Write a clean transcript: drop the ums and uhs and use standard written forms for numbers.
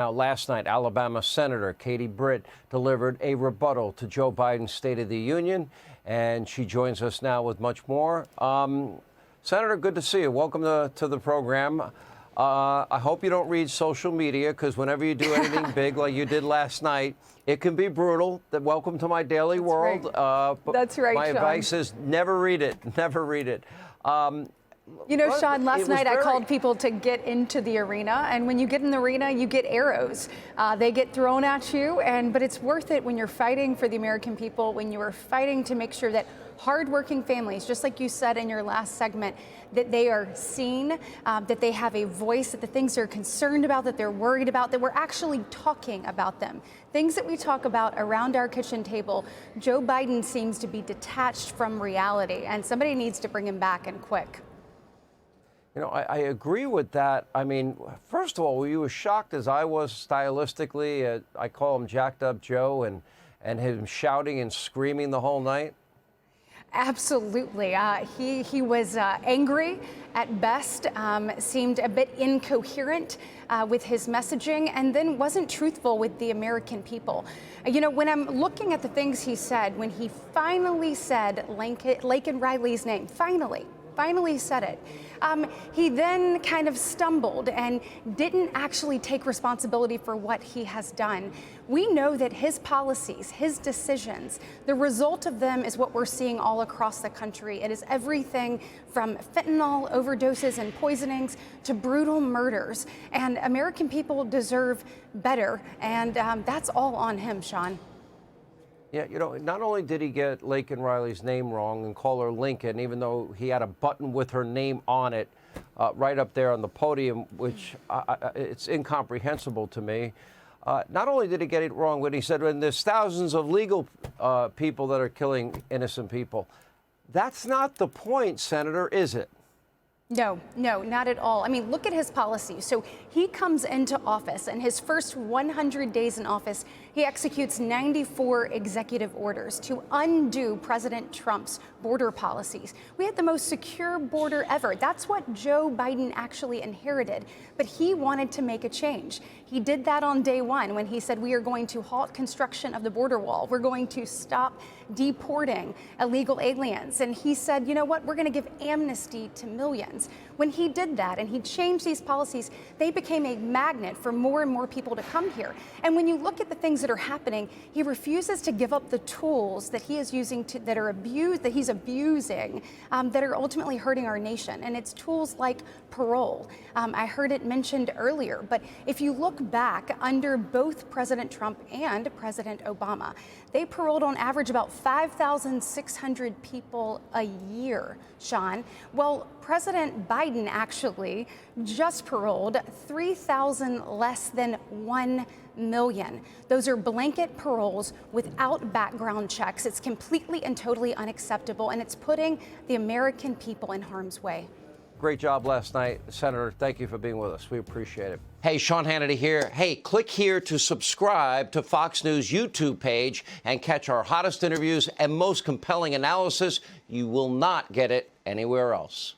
Now, last night, Alabama Senator Britt delivered a rebuttal to Joe Biden's State of the Union, and she joins us now with much more. Senator, good to see you. Welcome to the program. I hope you don't read social media, because whenever you do anything big like you did last night, it can be brutal. Welcome to my daily world. Right. That's right, My Sean. advice is never read it. Never read it. You know, Sean, last night I called people to get into the arena, and when you get in the arena, you get arrows. They get thrown at you, but it's worth it when you're fighting for the American people, when you are fighting to make sure that hardworking families, just like you said in your last segment, that they are seen, that they have a voice, that the things they're concerned about, that they're worried about, that we're actually talking about them. Things that we talk about around our kitchen table, Joe Biden seems to be detached from reality, and somebody needs to bring him back, and quick. You know, I agree with that. I mean, first of all, were you as shocked as I was stylistically? I call him Jacked Up Joe, and him shouting and screaming the whole night? Absolutely. He was angry at best, seemed a bit incoherent with his messaging, and then wasn't truthful with the American people. You know, when I'm looking at the things he said, when he finally said Laken Riley's name, finally said it, he then kind of stumbled and didn't actually take responsibility for what he has done. We know that his policies, his decisions, the result of them is what we're seeing all across the country. It is everything from fentanyl overdoses and poisonings to brutal murders. And American people deserve better. And that's all on him, Sean. Yeah, you know, not only did he get Laken Riley's name wrong and call her Lincoln, even though he had a button with her name on it right up there on the podium, which it's incomprehensible to me. Not only did he get it wrong, but he said when there's thousands of legal people that are killing innocent people. That's not the point, Senator, is it? No, not at all. I mean, look at his policy. So he comes into office, and his first 100 days in office, he executes 94 executive orders to undo President Trump's border policies. We had the most secure border ever. That's what Joe Biden actually inherited, but he wanted to make a change. He did that on day one when he said, we are going to halt construction of the border wall. We're going to stop deporting illegal aliens. And he said, you know what, we're going to give amnesty to millions. When he did that and he changed these policies, they became a magnet for more and more people to come here. And when you look at the things that are happening, he refuses to give up the tools that he is using that he's abusing, that are ultimately hurting our nation. And it's tools like parole. I heard it mentioned earlier, but if you look back under both President Trump and President Obama, they paroled on average about 5,600 people a year, Sean. Well, President Biden actually just paroled 3,000 less than 1 million. Those are blanket paroles without background checks. It's completely and totally unacceptable, and it's putting the American people in harm's way. Great job last night, Senator. Thank you for being with us. We appreciate it. Hey, Sean Hannity here. Hey, click here to subscribe to Fox News YouTube page and catch our hottest interviews and most compelling analysis. You will not get it anywhere else.